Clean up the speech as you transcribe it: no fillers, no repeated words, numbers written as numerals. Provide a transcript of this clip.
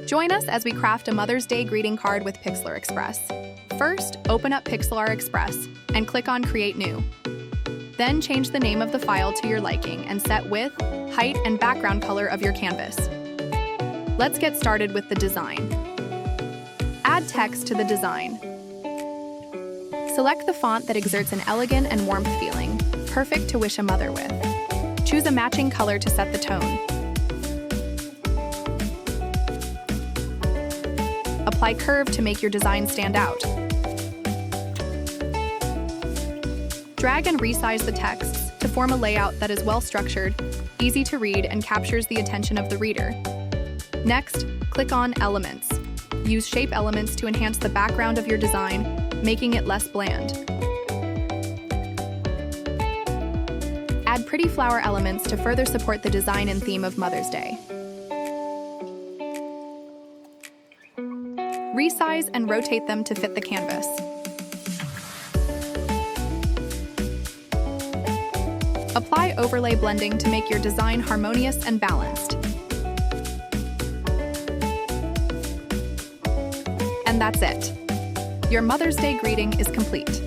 Join us as we craft a Mother's Day greeting card with Pixlr Express. First, open up Pixlr Express and click on Create New. Then change the name of the file to your liking and set width, height, and background color of your canvas. Let's get started with the design. Add text to the design. Select the font that exerts an elegant and warmth feeling, perfect to wish a mother with. Choose a matching color to set the tone. Apply curve to make your design stand out. Drag and resize the texts to form a layout that is well-structured, easy to read, and captures the attention of the reader. Next, click on Elements. Use shape elements to enhance the background of your design, making it less bland. Add pretty flower elements to further support the design and theme of Mother's Day. Resize and rotate them to fit the canvas. Apply overlay blending to make your design harmonious and balanced. And that's it. Your Mother's Day greeting is complete.